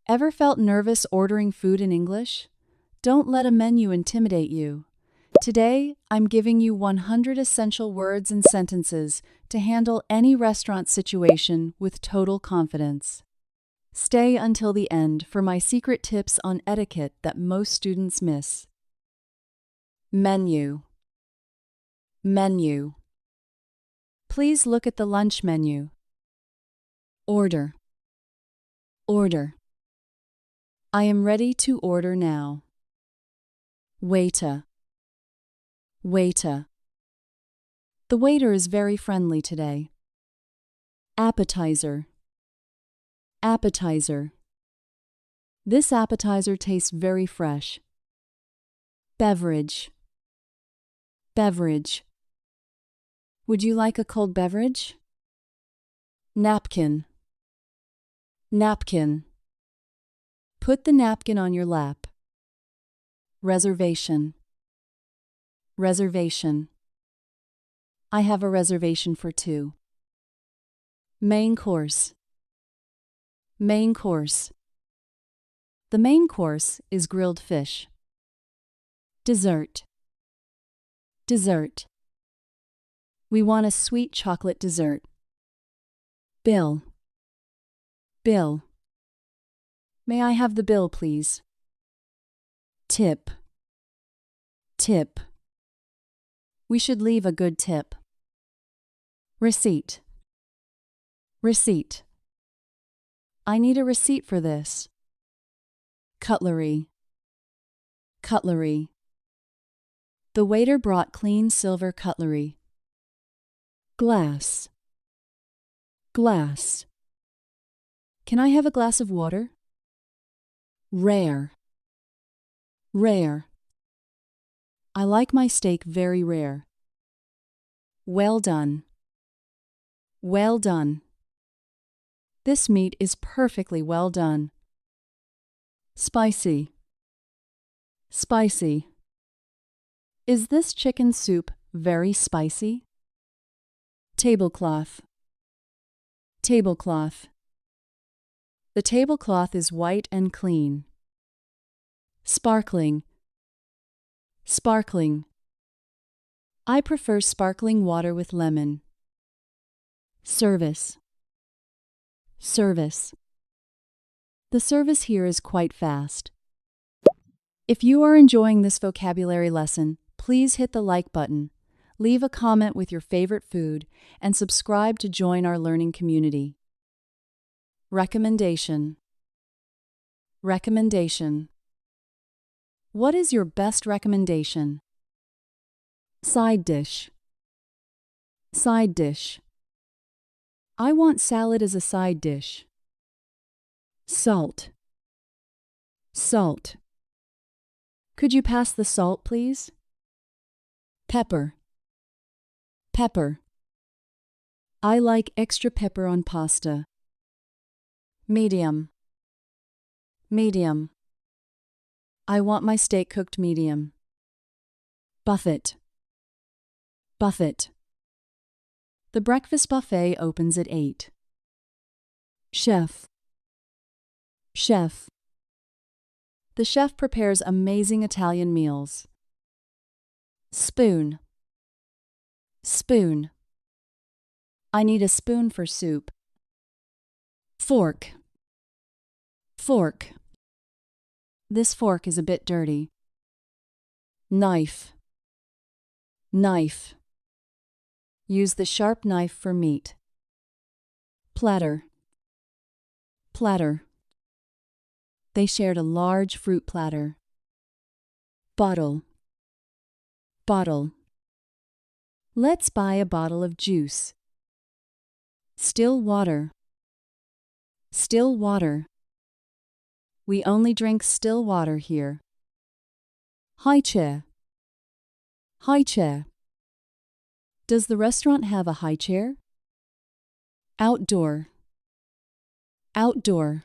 Ever felt nervous ordering food in English? Don't let a menu intimidate you. Today, I'm giving you 100 essential words and sentences to handle any restaurant situation with total confidence. Stay until the end for my secret tips on etiquette that most students miss. Menu. Menu. Please look at the lunch menu. Order. Order. I am ready to order now. Waiter. Waiter. The waiter is very friendly today. Appetizer. Appetizer. This appetizer tastes very fresh. Beverage. Beverage. Would you like a cold beverage? Napkin. Napkin. Put the napkin on your lap. Reservation. Reservation. I have a reservation for 2. Main course. Main course. The main course is grilled fish. Dessert. Dessert. We want a sweet chocolate dessert. Bill. Bill. May I have the bill, please? Tip. Tip. We should leave a good tip. Receipt. Receipt. I need a receipt for this. Cutlery. Cutlery. The waiter brought clean silver cutlery. Glass. Glass. Can I have a glass of water? Rare. Rare. I like my steak very rare. Well done. Well done. This meat is perfectly well done. Spicy. Spicy. Is this chicken soup very spicy? Tablecloth. Tablecloth. The tablecloth is white and clean. Sparkling. Sparkling. I prefer sparkling water with lemon. Service. Service. The service here is quite fast. If you are enjoying this vocabulary lesson, please hit the like button, leave a comment with your favorite food, and subscribe to join our learning community. Recommendation. Recommendation. What is your best recommendation? Side dish. Side dish. I want salad as a side dish. Salt. Salt. Could you pass the salt, please? Pepper. Pepper. I like extra pepper on pasta. Medium. Medium. I want my steak cooked medium. Buffet. Buffet. The breakfast buffet opens at 8. Chef. Chef. The chef prepares amazing Italian meals. Spoon. Spoon. I need a spoon for soup. Fork. Fork. This fork is a bit dirty. Knife. Knife. Use the sharp knife for meat. Platter. Platter. They shared a large fruit platter. Bottle. Bottle. Let's buy a bottle of juice. Still water. Still water. We only drink still water here. High chair. High chair. Does the restaurant have a high chair? Outdoor. Outdoor.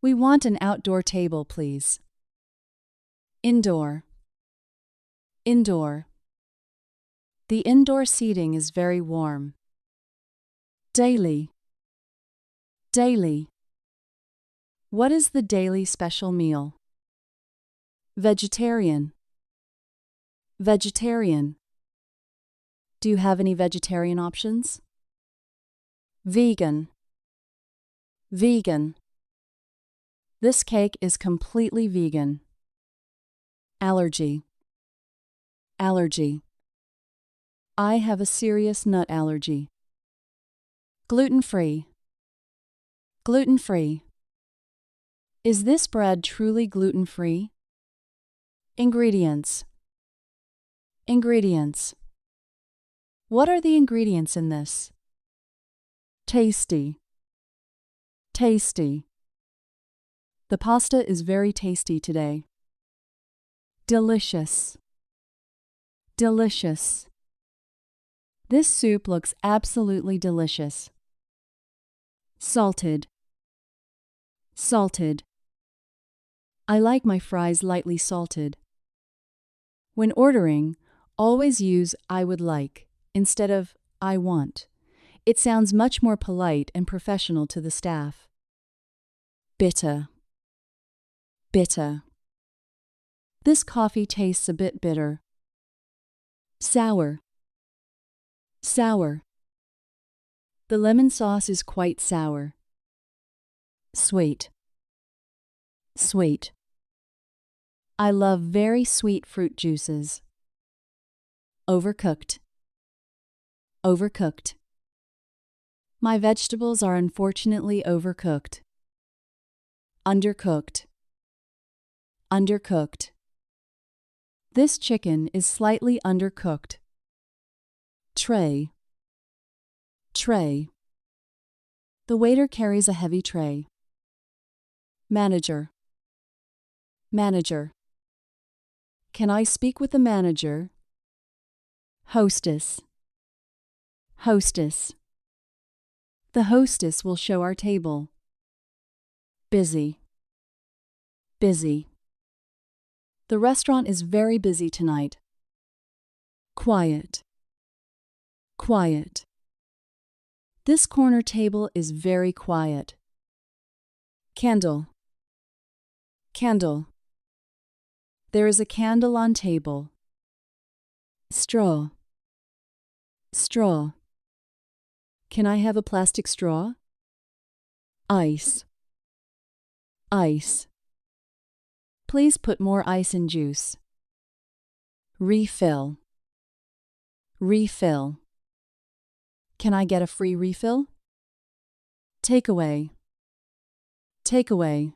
We want an outdoor table, please. Indoor. Indoor. The indoor seating is very warm. Daily. Daily. What is the daily special meal? Vegetarian. Vegetarian. Do you have any vegetarian options? Vegan. Vegan. This cake is completely vegan. Allergy. Allergy. I have a serious nut allergy. Gluten-free. Gluten-free. Is this bread truly gluten-free? Ingredients. Ingredients. What are the ingredients in this? Tasty. Tasty. The pasta is very tasty today. Delicious. Delicious. This soup looks absolutely delicious. Salted. Salted. I like my fries lightly salted. When ordering, always use I would like instead of I want. It sounds much more polite and professional to the staff. Bitter. Bitter. This coffee tastes a bit bitter. Sour. Sour. The lemon sauce is quite sour. Sweet. Sweet. I love very sweet fruit juices. Overcooked. Overcooked. My vegetables are unfortunately overcooked. Undercooked. Undercooked. This chicken is slightly undercooked. Tray. Tray. The waiter carries a heavy tray. Manager. Manager. Can I speak with the manager? Hostess. Hostess. The hostess will show our table. Busy. Busy. The restaurant is very busy tonight. Quiet. Quiet. This corner table is very quiet. Candle. Candle. There is a candle on table. Straw. Straw. Can I have a plastic straw? Ice. Ice. Please put more ice in juice. Refill. Refill. Can I get a free refill? Takeaway. Takeaway.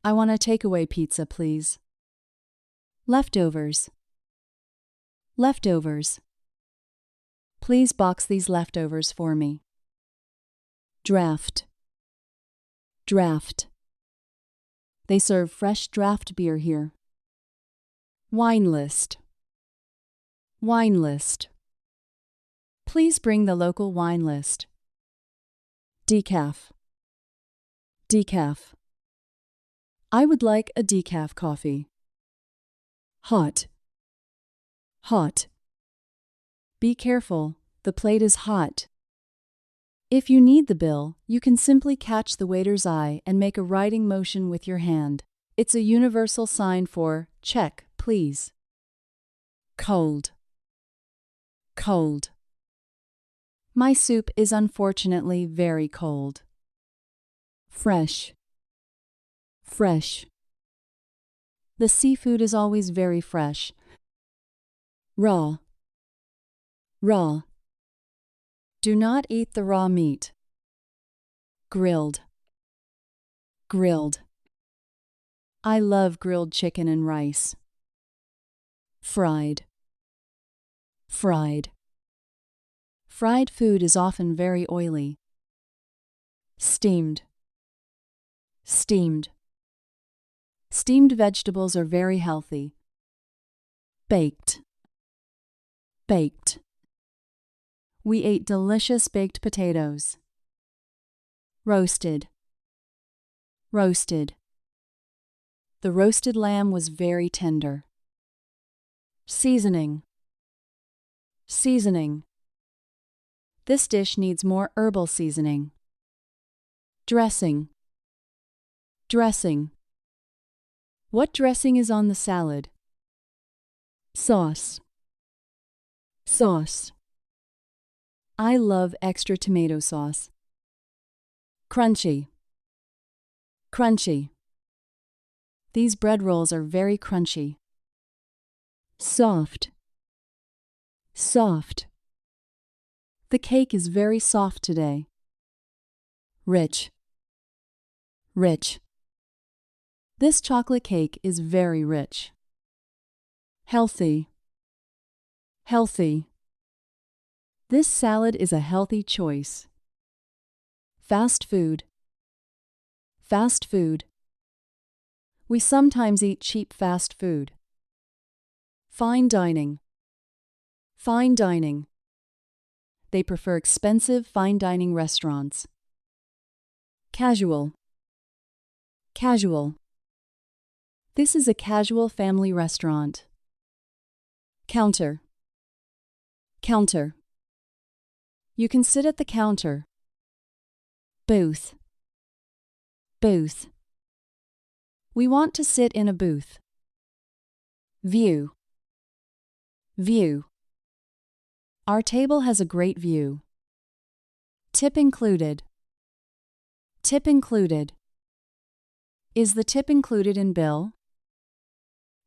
I want a takeaway pizza, please. Leftovers. Leftovers. Please box these leftovers for me. Draft. Draft. They serve fresh draft beer here. Wine list. Wine list. Please bring the local wine list. Decaf. Decaf. I would like a decaf coffee. Hot. Hot. Be careful, the plate is hot. If you need the bill, you can simply catch the waiter's eye and make a writing motion with your hand. It's a universal sign for check, please. Cold. Cold. My soup is unfortunately very cold. Fresh. Fresh. The seafood is always very fresh. Raw. Raw. Do not eat the raw meat. Grilled. Grilled. I love grilled chicken and rice. Fried. Fried. Fried food is often very oily. Steamed. Steamed. Steamed vegetables are very healthy. Baked. Baked. We ate delicious baked potatoes. Roasted. Roasted. The roasted lamb was very tender. Seasoning. Seasoning. This dish needs more herbal seasoning. Dressing. Dressing. What dressing is on the salad? Sauce. Sauce. I love extra tomato sauce. Crunchy. Crunchy. These bread rolls are very crunchy. Soft. Soft. The cake is very soft today. Rich. Rich. This chocolate cake is very rich. Healthy. Healthy. This salad is a healthy choice. Fast food. Fast food. We sometimes eat cheap fast food. Fine dining. Fine dining. They prefer expensive fine dining restaurants. Casual. Casual. This is a casual family restaurant. Counter. Counter. You can sit at the counter. Booth. Booth. We want to sit in a booth. View. View. Our table has a great view. Tip included. Tip included. Is the tip included in bill?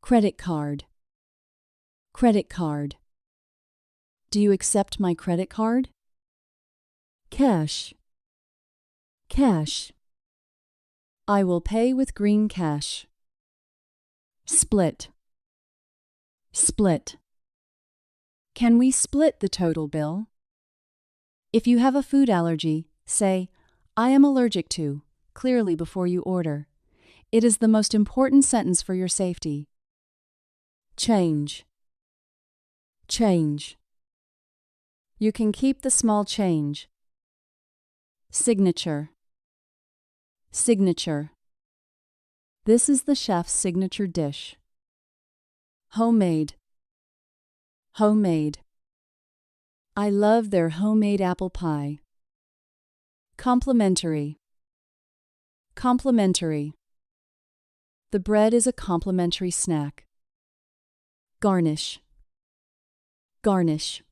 Credit card. Credit card. Do you accept my credit card? Cash. Cash. I will pay with green cash. Split. Split. Can we split the total bill? If you have a food allergy, say, "I am allergic to," clearly before you order. It is the most important sentence for your safety. Change. Change. You can keep the small change. Signature. Signature. This is the chef's signature dish. Homemade. Homemade. I love their homemade apple pie. Complimentary. Complimentary. The bread is a complimentary snack. Garnish. Garnish.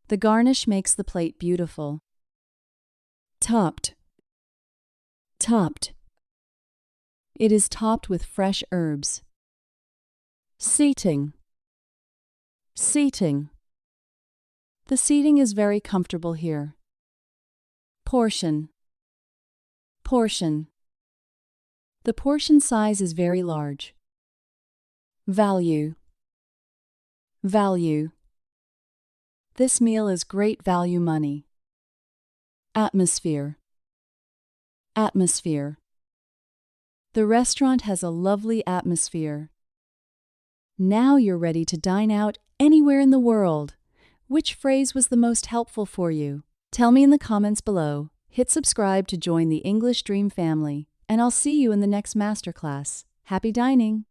The garnish makes the plate beautiful. Topped. Topped. It is topped with fresh herbs. Seating. Seating. The seating is very comfortable here. Portion. Portion. The portion size is very large. Value. Value. This meal is great value money. Atmosphere. Atmosphere. The restaurant has a lovely atmosphere. Now you're ready to dine out anywhere in the world. Which phrase was the most helpful for you? Tell me in the comments below. Hit subscribe to join the English Dream family, and I'll see you in the next masterclass. Happy dining!